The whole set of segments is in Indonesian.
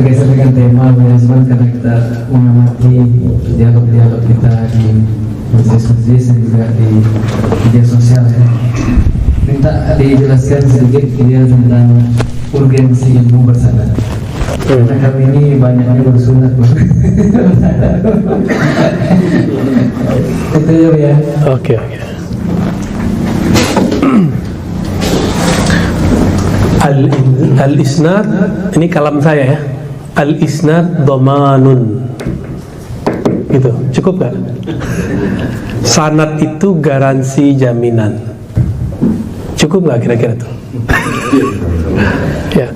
bergeser dengan tema manajemen karena kita mengamati dialog-dialog kita di majelis-majelis dan juga di media sosial ya. Minta dijelaskan sedikit dia tentang urgensi ilmu bersadar. Karena kami ini banyaknya bersunat itu ya. Oke. Al-isnad, ini kalam saya ya. Al-isnad dhamanun. Gitu, cukup gak? Sanad itu garansi jaminan. Cukup gak kira-kira tuh? Ya.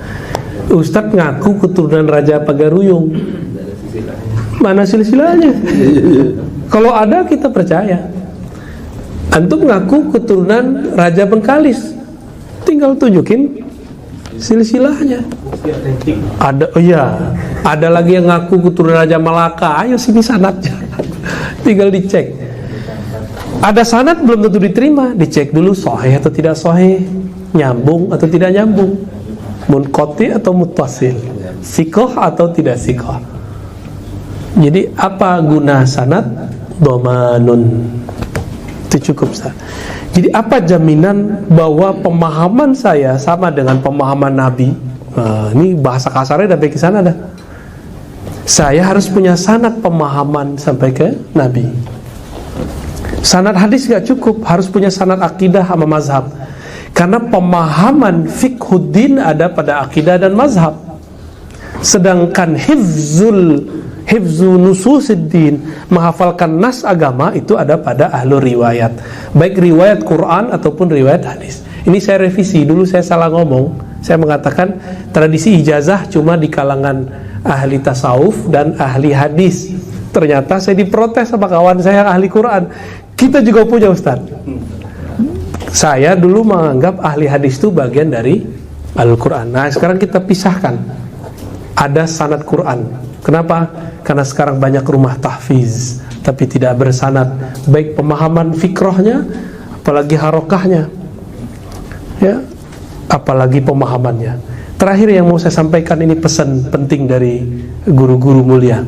Ustadz ngaku keturunan Raja Pagaruyung. Mana silsilahnya? Kalau ada kita percaya. Antum ngaku keturunan Raja Bengkalis, tinggal tunjukin silsilahnya. Ada, oh iya, ada lagi yang ngaku keturunan Raja Malaka. Ayo sini sanadnya, tinggal dicek. Ada sanad belum tentu diterima, dicek dulu sahih atau tidak sahih, nyambung atau tidak nyambung, munqati atau muttasil, siqah atau tidak siqah. Jadi apa guna sanad? Dhamanun. Itu cukup sah. Jadi apa jaminan bahwa pemahaman saya sama dengan pemahaman Nabi? Nah, ini bahasa kasarnya sampai ke sana dah. Saya harus punya sanad pemahaman sampai ke Nabi. Sanad hadis gak cukup, harus punya sanad akidah sama mazhab. Karena pemahaman fiqhuddin ada pada akidah dan mazhab. Sedangkan hifzu nususiddin, menghafalkan nas agama, itu ada pada ahlu riwayat, baik riwayat Quran ataupun riwayat hadis. Ini saya revisi, dulu saya salah ngomong. Saya mengatakan tradisi ijazah cuma di kalangan ahli tasawuf dan ahli hadis. Ternyata saya diprotes sama kawan saya yang ahli Quran. Kita juga punya Ustaz. Saya dulu menganggap ahli hadis itu bagian dari Al-Quran. Nah sekarang kita pisahkan. Ada sanad Quran. Kenapa? Karena sekarang banyak rumah tahfiz tapi tidak bersanad, baik pemahaman fikrohnya, apalagi harokahnya ya, apalagi pemahamannya. Terakhir yang mau saya sampaikan, ini pesan penting dari guru-guru mulia.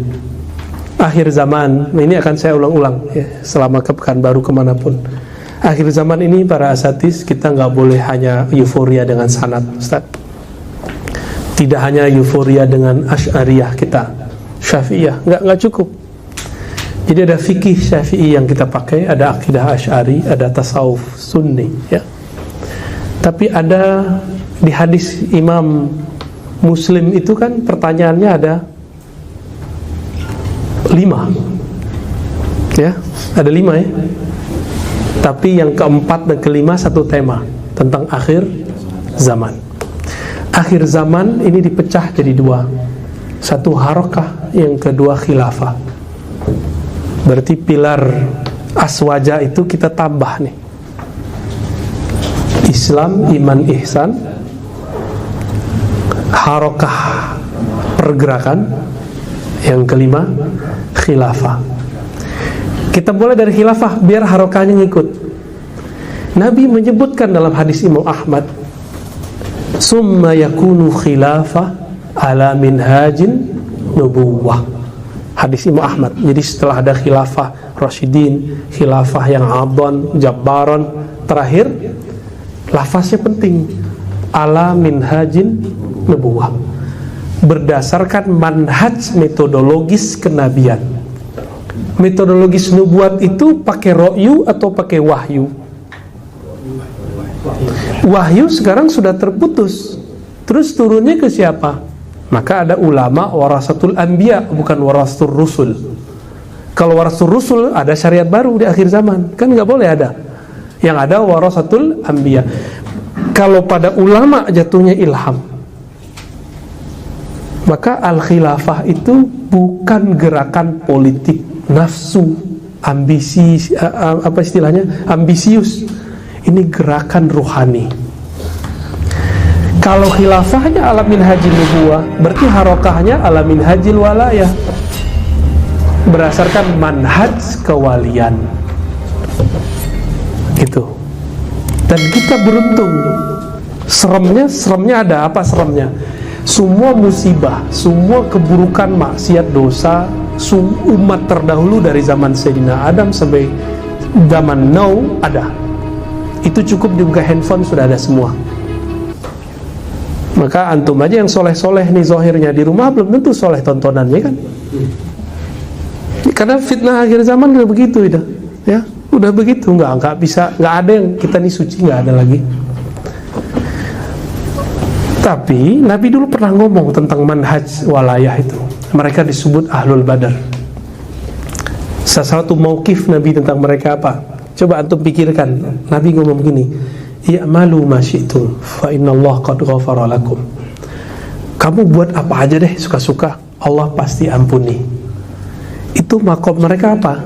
Akhir zaman, ini akan saya ulang-ulang ya, selama ke Pekanbaru kemanapun. Akhir zaman ini para asatiz, kita nggak boleh hanya euforia dengan sanad, Ustaz. Tidak hanya euforia dengan Asy'ariyah kita, Syafi'iyah, nggak cukup. Jadi ada fikih Syafi'i yang kita pakai, ada akidah Asy'ari, ada tasawuf Sunni ya. Tapi ada di hadis Imam Muslim itu kan pertanyaannya ada 5 ya, ada 5 ya. Tapi yang keempat dan kelima satu tema tentang akhir zaman. Akhir zaman ini dipecah jadi 2. Satu harokah, yang kedua khilafah. Berarti pilar aswaja itu kita tambah nih. Islam, iman, ihsan. Harokah, pergerakan. Yang kelima, khilafah. Kita mulai dari khilafah biar harokahnya ngikut. Nabi menyebutkan dalam hadis Imam Ahmad, summa yakunu khilafah ala minhajin nubuwah. Hadis Imam Ahmad. Jadi setelah ada khilafah Rasyidin, khilafah yang adhan, jabbaron, terakhir lafaznya penting, ala minhajin nubuwah, berdasarkan manhaj metodologis kenabian. Metodologis nubuat itu pakai ro'yu atau pakai wahyu? Wahyu sekarang sudah terputus. Terus turunnya ke siapa? Maka ada ulama warasatul anbiya, bukan warasatul rusul. Kalau warasatul rusul ada syariat baru di akhir zaman, kan nggak boleh ada. Yang ada warasatul anbiya. Kalau pada ulama jatuhnya ilham, maka al-khilafah itu bukan gerakan politik, nafsu, ambisi, apa istilahnya, ambisius. Ini gerakan ruhani. Kalau khilafahnya ala minhajil nubuwah, berarti harokahnya ala minhajil walayah, berdasarkan manhaj kewalian. Gitu. Dan kita beruntung. Seremnya ada apa seremnya? Semua musibah, semua keburukan, maksiat, dosa umat terdahulu dari zaman Sayyidina Adam sampai zaman now ada. Itu cukup dibuka handphone sudah ada semua. Maka antum aja yang soleh-soleh nih zahirnya di rumah belum tentu soleh tontonannya kan. Karena fitnah akhir zaman udah begitu itu, ya udah begitu, nggak bisa, nggak ada yang kita nih suci, nggak ada lagi. Tapi Nabi dulu pernah ngomong tentang manhaj walayah itu. Mereka disebut ahlul badar. Salah satu mauqif Nabi tentang mereka apa? Coba antum pikirkan. Nabi ngomong gini, i'malu ma syi'tum fa innallaha qad ghafara lakum. Kamu buat apa aja deh suka-suka, Allah pasti ampuni. Itu makom mereka apa?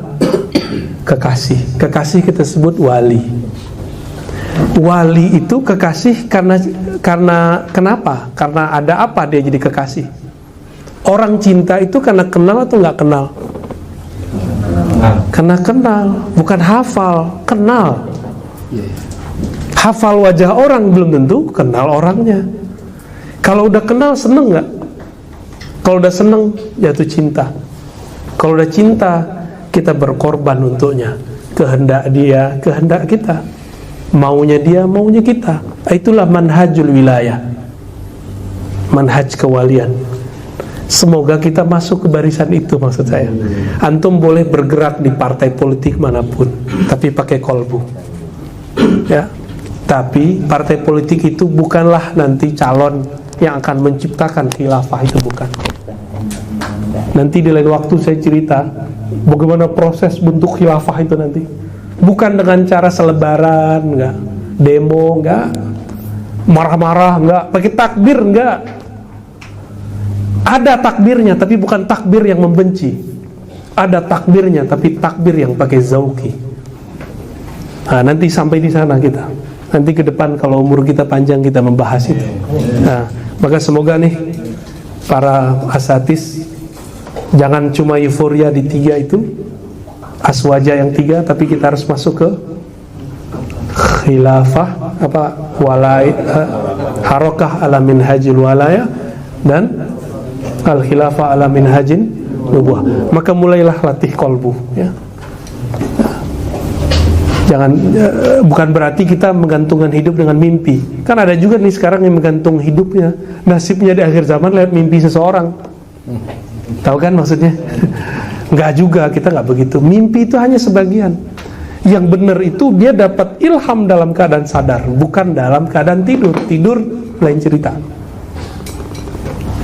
Kekasih. Kekasih kita sebut wali. Wali itu kekasih karena kenapa? Karena ada apa dia jadi kekasih? Orang cinta itu karena kenal atau nggak kenal? Karena kenal, bukan hafal, kenal. Hafal wajah orang belum tentu kenal orangnya. Kalau udah kenal seneng nggak? Kalau udah seneng jatuh cinta. Kalau udah cinta kita berkorban untuknya. Kehendak dia, kehendak kita. Maunya dia, maunya kita. Itulah manhajul wilayah, manhaj kewalian. Semoga kita masuk ke barisan itu, maksud saya. Antum boleh bergerak di partai politik manapun, tapi pakai kolbu, ya. Tapi partai politik itu bukanlah nanti calon yang akan menciptakan khilafah, itu bukan. Nanti di lain waktu saya cerita bagaimana proses bentuk khilafah itu nanti. Bukan dengan cara selebaran, enggak, demo, enggak, marah-marah, enggak, pakai takbir, enggak. Ada takbirnya, tapi bukan takbir yang membenci. Ada takbirnya, tapi takbir yang pakai zauki. Nah, nanti sampai di sana kita. Nanti ke depan kalau umur kita panjang kita membahas itu. Nah, maka semoga nih para asatis jangan cuma euforia di 3 itu, aswaja yang 3, tapi kita harus masuk ke khilafah, harokah ala minhajil walaya dan al khilafah ala minhajin nubuwah. Maka mulailah latih kolbu, ya. Jangan, bukan berarti kita menggantungkan hidup dengan mimpi. Kan ada juga nih sekarang yang menggantung hidupnya, nasibnya di akhir zaman lewat mimpi seseorang. Tahu kan maksudnya? Enggak juga, kita enggak begitu. Mimpi itu hanya sebagian. Yang benar itu dia dapat ilham dalam keadaan sadar, bukan dalam keadaan tidur. Tidur lain cerita.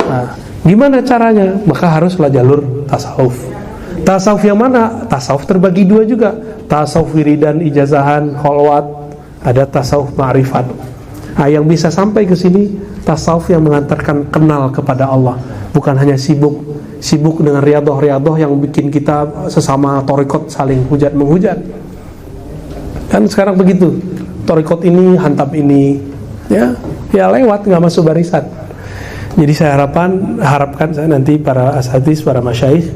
Nah, gimana caranya? Maka haruslah jalur tasawuf. Tasawuf yang mana? Tasawuf terbagi 2 juga. Tasawuf wiridan, ijazahan, kholwat. Ada tasawuf ma'rifat. Nah, yang bisa sampai ke sini tasawuf yang mengantarkan kenal kepada Allah, bukan hanya sibuk dengan riadoh yang bikin kita sesama torikot saling hujat-menghujat. Kan sekarang begitu, torikot ini hantam ini, ya lewat, nggak masuk barisan. Jadi saya harapkan saya nanti para asatidz, para masyayikh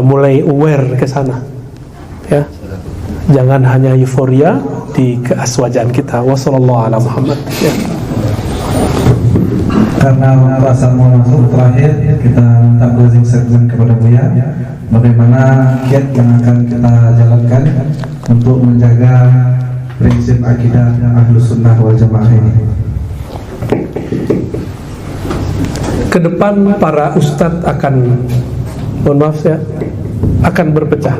mulai aware ke sana, ya. Jangan hanya euforia di keaswajaan kita. Wassallallahu ala Muhammad, ya. Karena rasa mau masuk terakhir, kita minta closing statement kepada Buya. Bagaimana kiat yang akan kita jalankan untuk menjaga prinsip akidah Ahlus Sunnah wal Jamaah ini? Kedepan para ustadz akan, mohon maaf ya, akan berpecah.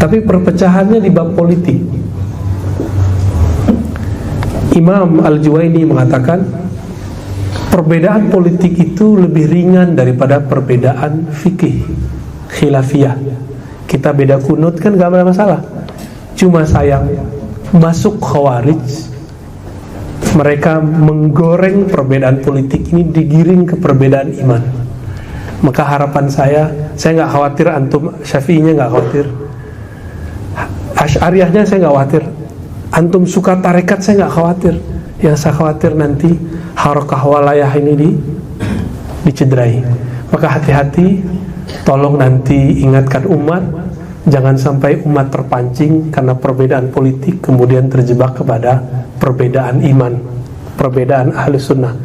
Tapi perpecahannya di bab politik. Imam Al-Juwaini mengatakan perbedaan politik itu lebih ringan daripada perbedaan fikih khilafiyah. Kita beda kunut kan gak ada masalah. Cuma sayang masuk khawarij, mereka menggoreng perbedaan politik ini digiring ke perbedaan iman. Maka harapan saya gak khawatir antum Syafi'inya gak khawatir, Asy'ariyahnya saya gak khawatir, antum suka tarekat saya gak khawatir. Yang saya khawatir nanti harakah walayah ini dicederai. Maka hati-hati, tolong nanti ingatkan umat, jangan sampai umat terpancing karena perbedaan politik kemudian terjebak kepada perbedaan iman, perbedaan ahli sunnah.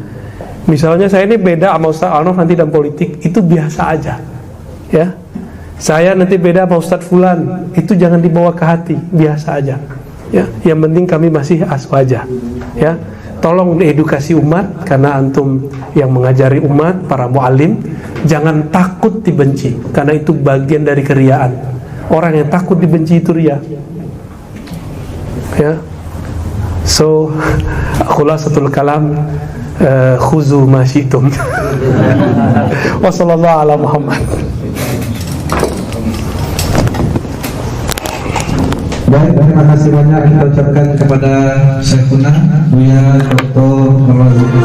Misalnya saya ini beda sama Ustaz Alnof nanti dalam politik, itu biasa aja, ya. Saya nanti beda sama Ustaz Fulan, itu jangan dibawa ke hati, biasa aja, ya. Yang penting kami masih aswaja, ya. Tolong edukasi umat, karena antum yang mengajari umat, para muallim, jangan takut dibenci, karena itu bagian dari keriaan. Orang yang takut dibenci itu ria, ya. So, khulasatul kalam, khuzu ma syi'tum. Wa sallallahu ala Muhammad. Baik, terima kasih banyak kita ucapkan kepada Syekhuna Buya Dr. Nurul Huda.